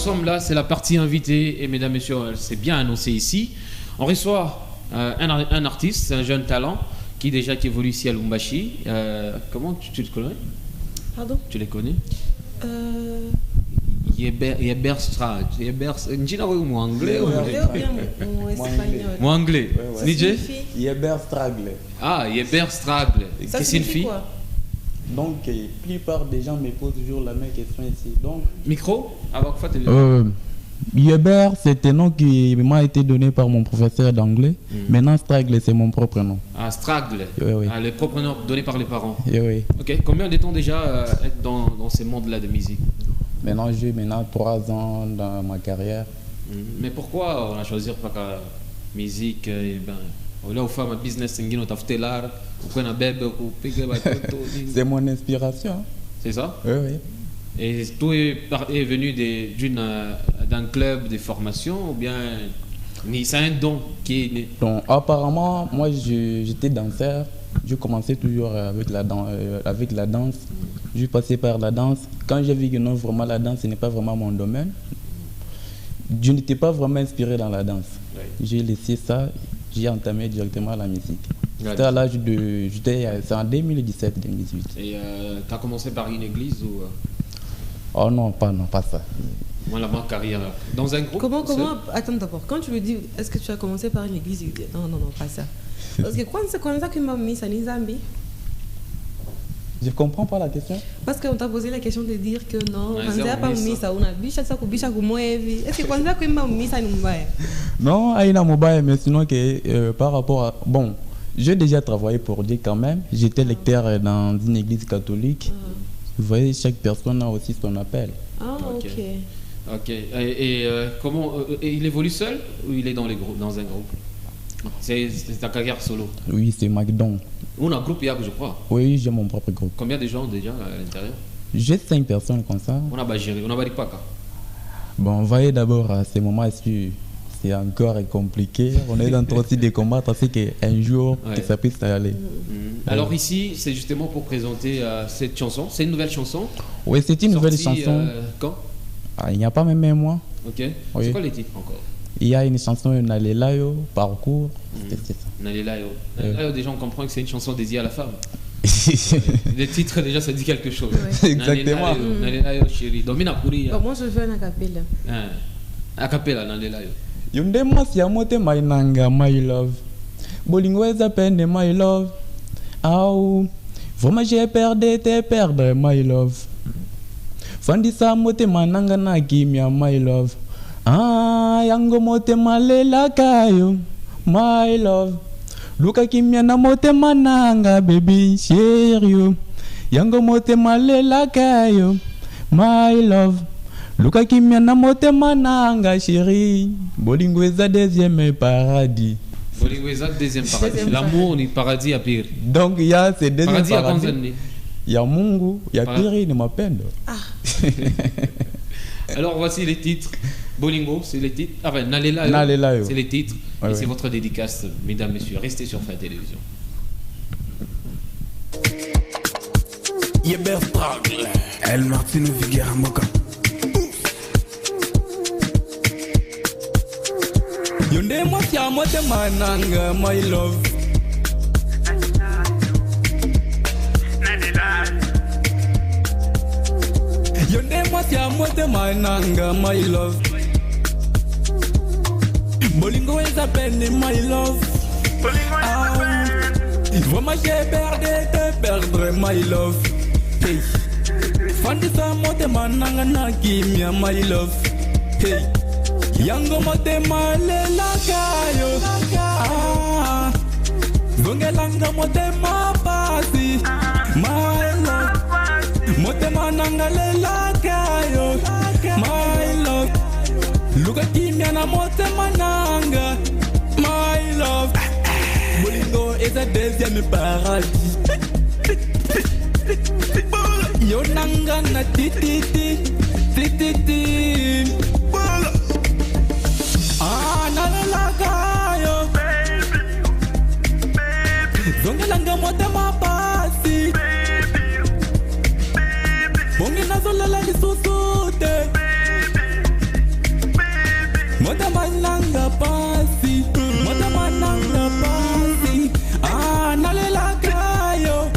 sommes là, c'est la partie invitée. Et mesdames, messieurs, c'est bien annoncé ici. On reçoit un artiste, un jeune talent qui évolue ici à Lubumbashi. Comment tu le connais? Pardon? Tu les connais? Yeber Strad. Njina wewe mwanglais ou mwanglais? DJ? Yeber Stragle. Ah, Yeber Stragle. Qu'est-ce que signifie quoi? Donc, la plupart des gens me posent toujours la même question ici. Donc, micro? Avant Yeber, c'est un nom qui m'a été donné par mon professeur d'anglais. Maintenant, Stragle, c'est mon propre nom. Ah, Stragle. Oui. Ah, le propre nom donné par les parents. Oui. Ok. Combien de temps déjà être dans ces mondes-là de musique? Maintenant, j'ai 3 ans dans ma carrière. Mais pourquoi on a choisi pas la musique? Là, on fait un business, c'est mon inspiration. C'est ça? Oui. Et tout est venu d'un club de formation ou bien c'est un don qui est né? Donc, apparemment, moi, j'étais danseur. Je commençais toujours avec la danse. Je passais par la danse. Quand j'ai vu que non, vraiment la danse, ce n'est pas vraiment mon domaine, je n'étais pas vraiment inspiré dans la danse. Oui. J'ai laissé ça, j'ai entamé directement la musique. C'était à l'âge de... C'est en 2017-2018. Et tu as commencé par une église ou... Oh non, pas ça. Moi, la carrière. Dans un groupe? Comment Attends d'abord. Quand tu me dis, est-ce que tu as commencé par une église? Non, pas ça. Parce que quand ça que m'a mis, ça n'est Zambie. Je comprends pas la question. Parce qu'on t'a posé la question de dire que non, quand ça pas mis ça, on a bicha ça kubisha kumoevi. Est-ce que quand ça que m'a mis ça nous va? Non, aïna mobile, mais sinon que par rapport à bon, j'ai déjà travaillé pour Dieu quand même. J'étais lecteur dans une église catholique. Vous voyez, chaque personne a aussi son appel. Ah, ok. Et comment il évolue seul ou il est dans un groupe? C'est ta carrière solo? Oui, c'est McDon. On a un groupe, je crois. Oui, j'ai mon propre groupe. Combien de gens déjà à l'intérieur? J'ai 5 personnes comme ça. On a Bagiri, on a Baripaka. Bon, voyez d'abord à ces moments, c'est encore compliqué. On est dans aussi des combats, parce qu'un jour, que ça puisse aller. Alors ici, c'est justement pour présenter cette chanson. C'est une nouvelle chanson? Oui, c'est une nouvelle chanson. Quand? Il n'y a pas même un mois. Ok. Oui. C'est quoi les titres encore? Il y a une chanson Nalelayo, Parcours. C'est ça. Nalelayo. Déjà, on comprend que c'est une chanson dédiée à la femme. Les titres, déjà, ça dit quelque chose. Exactement. Nalelayo, chérie. Domina Puri. Moi, je fais un acapella. Acapella, Nalelayo. Yunde Masia Mote My Nanga, my love. Bolingweza Pende, my love. Aou. Vraiment, j'ai perdu, t'es perdre, my love. Fandisa Mote Mananga Nakimia, my love. Ah, yango mote malela kayo, my love. Luka kimya na mote mananga, baby, sérieux. Yango mote malela kayo, my love. Luka kimya na mote mananga, chérie. Bolingweza deuxième paradis. Bolingweza deuxième paradis. L'amour ni paradis à pire. Donc il y a ces deuxième paradis. Paradis à il y a Mungu, il y a Piri, ni Mapendo. Alors voici les titres. Bolingo, c'est les titres. Enfin, Nalelayo, c'est les titres. Et c'est votre dédicace, mesdames, messieurs. Restez sur Fin Télévision. Yeber Stragle. El Martino Figuera Moka. Yonde Mafia Mote Mananga, my love. Yonde Mafia Mote Mananga, my love. Bolingo is a penny, my love. Vraiment j'ai perdre, my love. Hey, Fandisa Mote Mananga Nakimia, my love. Hey, Yango Mote Malela Kayo. Zongelanga Mote Mapasi, my love. Mote Mananga Lela Kayo, my love. Look at Kimia na Mote Mananga, my love. Bolingo is a deuxième paradis. Yonanga na tititi. Ah, nalela kayo. Zongelanga Mote Mapasi. Bongi nazolela lisusute. motema nanga pasi, motema nanga pasi. Ah, nalelaka yo.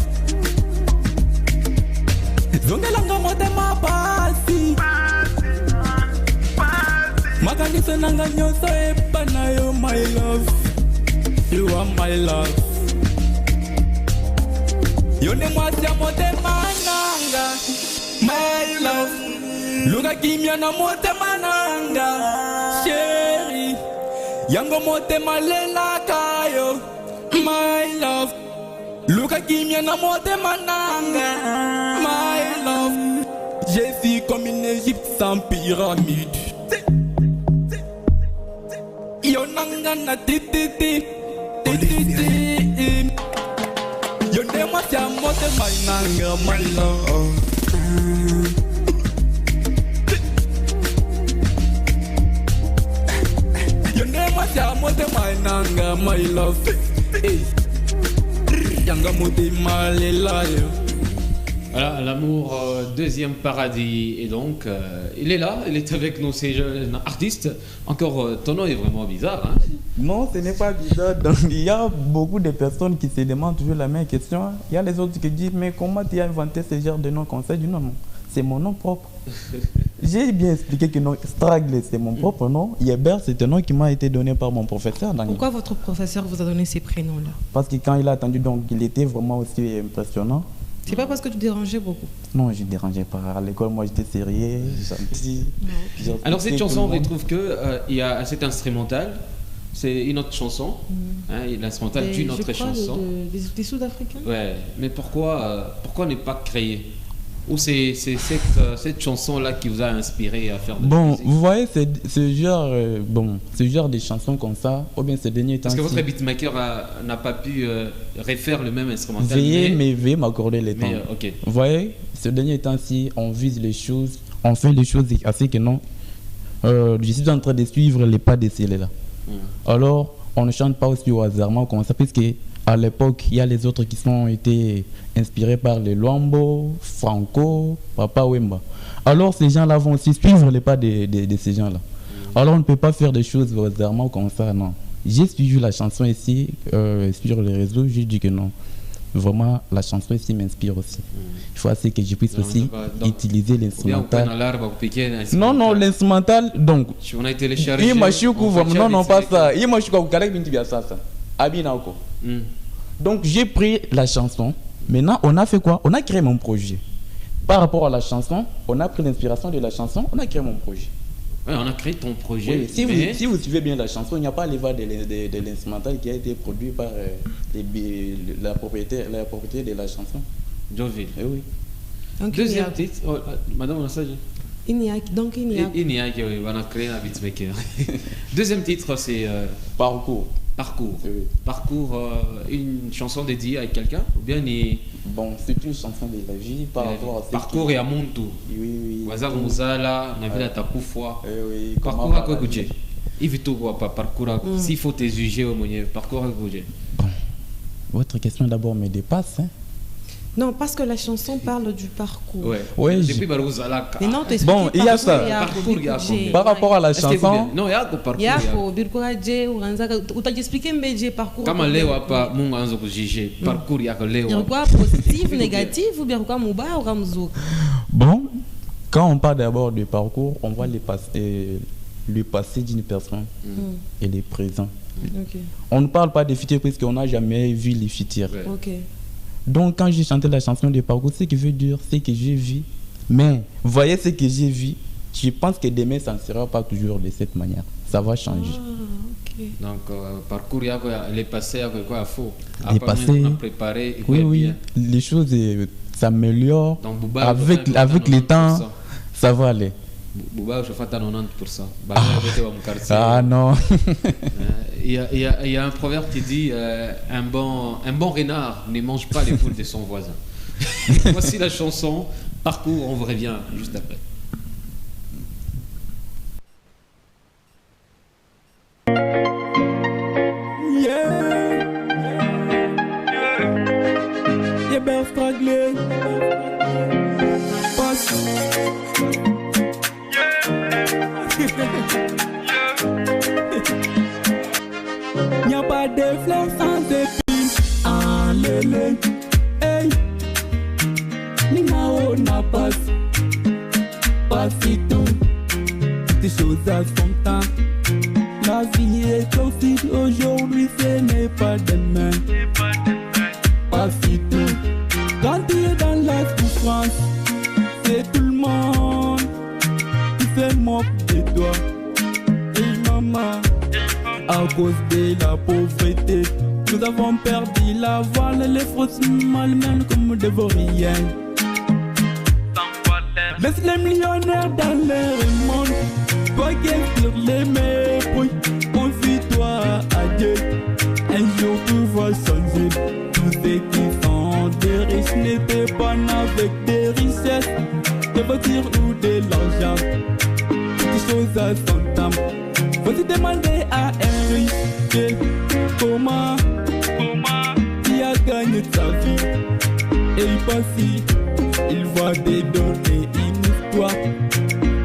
Zongelanga motema pasi. Makanisa nanga nyoso epana yo, my love. You are my love. Yone mwasi ya motema nanga, my love. Luka kimya na motema nanga, chérie. Yango motema lela kayo, my love. Luka kimya na motema nanga, my love. Je suis comme une Égypte sans pyramide. Yo nanga na tititi. Yo ne mwasi ya motema nanga, my love. Yo ne mwasi ya motema nanga, my love. Yanga motema lela yo. Voilà, l'amour, deuxième paradis. Et donc, il est là, il est avec nous, ces jeunes artistes. Encore, ton nom est vraiment bizarre. Hein? Non, ce n'est pas bizarre. Donc, il y a beaucoup de personnes qui se demandent toujours la même question. Il y a les autres qui disent, mais comment tu as inventé ce genre de nom comme ça? Je dis non, non, c'est mon nom propre. J'ai bien expliqué que non, Stragle, c'est mon propre nom. Yeber, c'est un nom qui m'a été donné par mon professeur. Pourquoi votre professeur vous a donné ces prénoms-là? Parce que quand il a attendu, donc, il était vraiment aussi impressionnant. C'est pas parce que tu dérangeais beaucoup? Non, je ne dérangeais pas. À l'école, moi, j'étais sérieux, gentil. Alors, cette chanson, on retrouve qu'il y a cet instrumental. C'est une autre chanson. Hein, l'instrumental d'une autre chanson. Des Sud-Africains? Ouais, mais pourquoi ne pas créer? Ou c'est cette chanson-là qui vous a inspiré à faire de la musique? Vous voyez, ce genre de chansons comme ça, ou bien ces derniers temps. Parce que votre beatmaker n'a pas pu refaire le même instrumental. Veuillez m'accorder le temps. Okay. Vous voyez, ce dernier temps-ci, on vise les choses, on fait les choses assez que non. Je suis en train de suivre les pas de ceux-là. Alors, on ne chante pas aussi au hasardement comme ça, puisque à l'époque, il y a les autres qui ont été inspirés par les Luambo, Franco, Papa Wemba. Alors, ces gens-là vont aussi suivre les pas de ces gens-là. Alors, on ne peut pas faire des choses au hasardement comme ça, non. J'ai suivi la chanson ici sur les réseaux, j'ai dit que non. Vraiment, la chanson ici m'inspire aussi. Il faut assez que je puisse aussi utiliser l'instrumental. Non, l'instrumental, donc. On a téléchargé. Non, pas ça. Donc, j'ai pris la chanson. Maintenant, on a fait quoi? On a créé mon projet. Par rapport à la chanson, on a pris l'inspiration de la chanson, on a créé mon projet. Oui, on a créé ton projet. Oui, si vous suivez bien la chanson, il n'y a pas les voix de l'instrumental qui a été produit par la propriété de la chanson. Joville. Oui. Donc, deuxième titre, madame, on a ça. Donc, il y a on a créé un beatmaker. Deuxième titre, c'est Parcours. Oui. Parcours, une chanson dédiée à quelqu'un ou bien Bon, c'est une chanson de la vie par rapport à Parcours et à mon tour. Oui. Wazar Muzala, Navila Takufwa. Oui. Parcours à quoi goûter? Il veut tout voir, parcours à s'il faut te juger au moyen, parcours à goûter. Bon, votre question d'abord me dépasse. Hein? Non, parce que la chanson parle du parcours. Ouais. Depuis Barouzala. Bon, il y a ça. Par rapport à la chanson. Non, il y a un parcours. Il y a un parcours. Tu as expliqué un parcours. Comment les pas mon anzo juger parcours il y a que les. Il y a quoi positif, négatif ou bien quoi mouba ou ramzo? Bon, quand on parle d'abord du parcours, on voit le passé d'une personne et le présent. On ne parle pas des futurs puisqu'on n'a jamais vu les futurs. Donc, quand j'ai chanté la chanson de parcours, ce qui veut dire, c'est que j'ai vu. Mais, voyez ce que j'ai vu, je pense que demain, ça ne sera pas toujours de cette manière. Ça va changer. Donc, parcours, il y a les passés, il y a quoi à faux. Les passés, préparé. Oui, les choses s'améliorent. Avec le temps, ça va aller. Bouba, je fais à 90%. Ah non. Il y a un proverbe qui dit un bon renard ne mange pas les poules de son voisin. Voici la chanson Parcours, on vous revient juste après. Bien Stragle. Passe. Voici tout, des choses à son temps. La vie est aussi aujourd'hui, ce n'est pas demain. Voici tout, quand tu es dans la souffrance, c'est tout le monde qui se moque de toi. Et maman, à cause de la pauvreté, nous avons perdu la voile, les fausses malmènes comme des vauriens. Laisse les millionnaires dans leur monde, toi qui es sur les mépris, confie-toi à Dieu. Un jour tout va changer. Tous ceux qui sont des riches n'étaient pas avec des richesses, des voitures ou de l'argent. Des choses à son temps. Faut-il demander à un riche comment il a gagné sa vie. Et voici, il va te donner une histoire.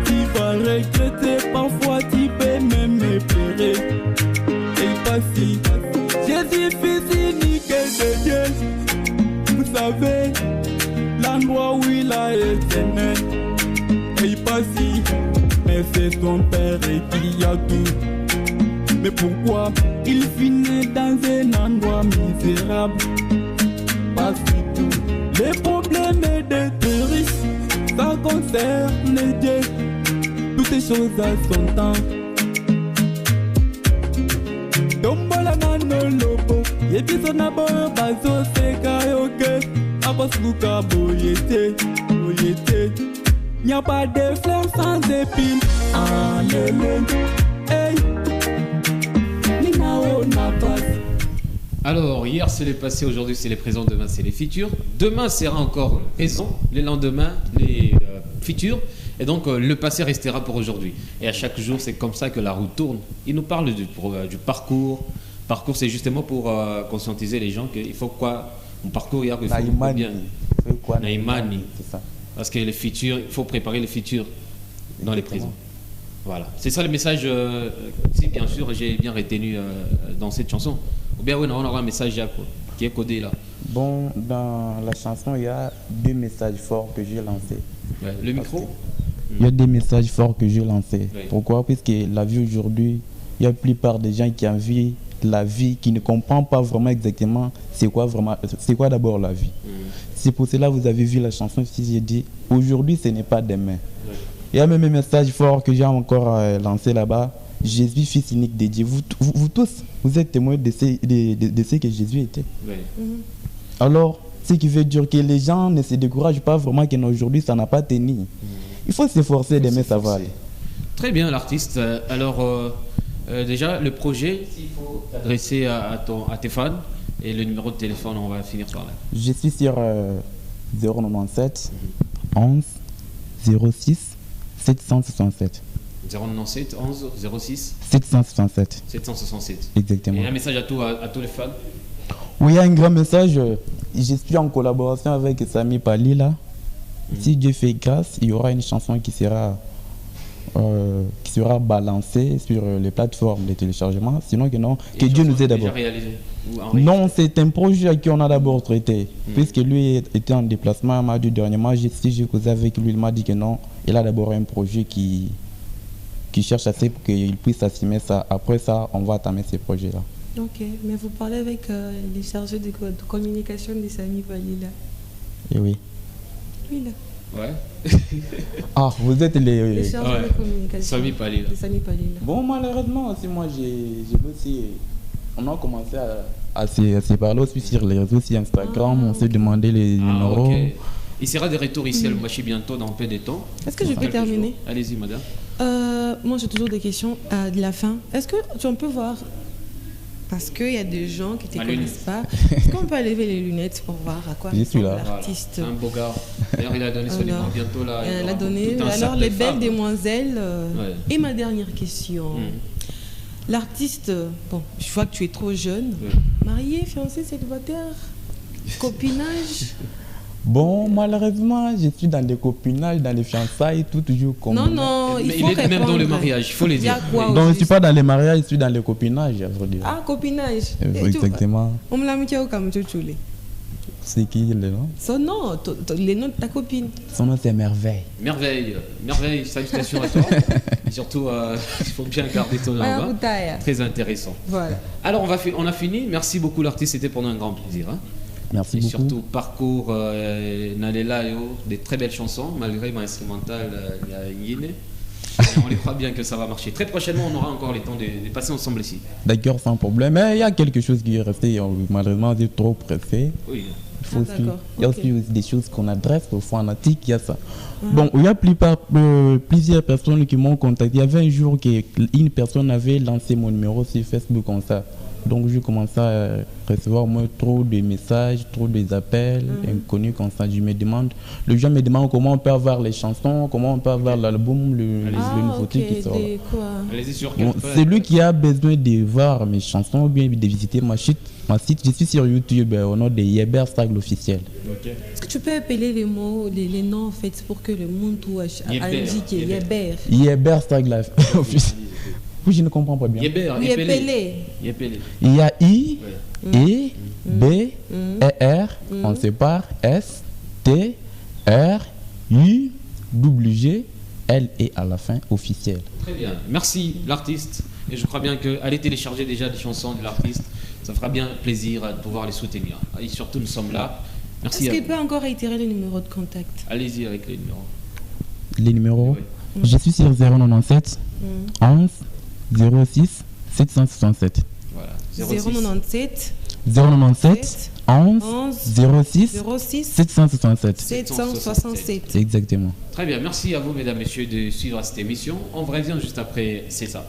Tu vas regretter, parfois tu peux même pleurer. Et voici, Jésus fils unique de Dieu. Vous savez, l'endroit où il a été né. Et voici, mais c'est son père qui a tout. Mais pourquoi il finit dans un endroit misérable? Parce que tout, les problèmes d'être riche, ça concerne Dieu. Toutes les choses à son temps. Dombola nano lobo, yebiso nabo bazo seka yoke. Abasuka boyete, boyete. N'y a pas de fleurs sans épines. Alléluia. Hey. Alors, hier c'est les passés, aujourd'hui c'est les présents, demain c'est les futurs. Demain sera encore présent, le lendemain les futurs. Et donc le passé restera pour aujourd'hui. Et à chaque jour, c'est comme ça que la roue tourne. Il nous parle du parcours. Parcours, c'est justement pour conscientiser les gens qu'il faut quoi. On parcourt hier, il faut bien. Naïmani. C'est ça. Parce que les futurs, il faut préparer les futurs dans les présents. Voilà. C'est ça le message, si bien sûr j'ai bien retenu dans cette chanson. Ou bien oui, on aura un message qui est codé là. Bon, dans la chanson, il y a 2 messages forts que j'ai lancés. Ouais, le micro. Il y a des messages forts que j'ai lancés. Oui. Pourquoi? Parce que la vie aujourd'hui, il y a la plupart des gens qui envient la vie, qui ne comprennent pas vraiment exactement c'est quoi d'abord la vie. C'est pour cela que vous avez vu la chanson, si j'ai dit aujourd'hui ce n'est pas demain. Oui. Il y a même un message fort que j'ai encore lancé là-bas. Jésus, fils unique de Dieu. Vous tous, vous êtes témoins de ce que Jésus était. Oui. Alors, ce qui veut dire que les gens ne se découragent pas vraiment qu'aujourd'hui ça n'a pas tenu. Il faut s'efforcer d'aimer sa voile. Très bien, l'artiste. Alors, déjà, le projet, il faut t'adresser à tes fans et le numéro de téléphone, on va finir par là. Je suis sur 097 11 06 767. 097 11 06 767. 767. Exactement. Et un message à tous les fans. Oui, il y a un grand message. Je suis en collaboration avec Sami Pali là. Si Dieu fait grâce, il y aura une chanson qui sera balancée sur les plateformes de téléchargement. Sinon que non, que Dieu nous aide d'abord. Non, c'est un projet qui on a d'abord traité. Puisque lui était en déplacement, m'a dit dernièrement, j'ai causé avec lui, il m'a dit que non, il a d'abord un projet qui cherche à ce pour qu'il puisse assumer ça. Après ça, on va entamer ces projets-là. Ok, mais vous parlez avec les chargés de communication de Sami Pali là. Et oui. Oui là. Ouais. Ah, vous êtes les chargés de communication. Sami Pali là. De Sami Pali là. Bon, malheureusement aussi, moi j'ai aussi. On a commencé à se parler aussi sur les réseaux, sur Instagram, on s'est demandé les numéros. Okay. Il sera de retour ici à Lumbashi bientôt dans un peu de temps. Est-ce que je peux terminer? Allez-y, madame. Moi, j'ai toujours des questions de la fin. Est-ce que tu peux voir, parce qu'il y a des gens qui ne te connaissent pas, est-ce qu'on peut lever les lunettes pour voir à quoi ressemble l'artiste? Voilà. Un beau gars. D'ailleurs, il a donné son numéro bientôt là. Il a donné. Alors, les belles demoiselles. Ouais. Et ma dernière question. L'artiste, bon, je vois que tu es trop jeune. Marié, fiancé, célibataire, copinage? Bon, malheureusement, je suis dans les copinages, dans les fiançailles, tout toujours comme... Non, il faut est même dans le mariage, il faut les dire. Donc, je ne suis pas dans les mariages, je suis dans les copinages, à vrai dire. Ah, copinage. Exactement. On me l'a mis au Cameroun. C'est qui le nom? Son nom, les noms de ta copine. Son nom c'est Merveille. Merveille, salutations à toi. Et surtout, il faut bien garder ton nom. Hein. Très intéressant. Voilà. Alors on a fini. Merci beaucoup l'artiste, c'était pour nous un grand plaisir. Hein. Merci et beaucoup. Surtout parcours Nalela et des très belles chansons, malgré mon instrumental Yine. On les croit bien que ça va marcher. Très prochainement, on aura encore le temps de passer ensemble ici. D'accord, sans problème. Mais il y a quelque chose qui est resté, malheureusement, c'est trop pressé. Oui. Il y a aussi des choses qu'on adresse aux fanatiques, il y a ça. Bon, il y a plusieurs personnes qui m'ont contacté. Il y avait un jour qu'une personne avait lancé mon numéro sur Facebook comme ça. Donc je commence à recevoir moi trop de messages, trop d'appels inconnus comme ça. Les gens me demandent comment on peut avoir les chansons, comment on peut avoir l'album, le nouveau titre qui sort. Allez-y sur celui qui a besoin de voir mes chansons ou bien de visiter ma site, je suis sur YouTube au nom de Yeber Style officiel. Est-ce que tu peux appeler les mots, les noms en fait pour que le monde indique Yeber. Yeber Style officiel. Oui, je ne comprends pas bien. Il y a I, E, B, E, R, on sépare S, T, R, U, W, G, L et à la fin officiel. Très bien. Merci l'artiste. Et je crois bien qu'aller télécharger déjà des chansons de l'artiste, ça fera bien plaisir de pouvoir les soutenir. Et surtout, nous sommes là. Merci. Est-ce qu'il peut encore réitérer le numéro de contact? Allez-y avec les numéros. Les numéros Je suis sur 097 11 06 767. Voilà. 097 11 06 767. 767. Exactement. Très bien. Merci à vous, mesdames, messieurs, de suivre cette émission. On revient juste après. C'est ça.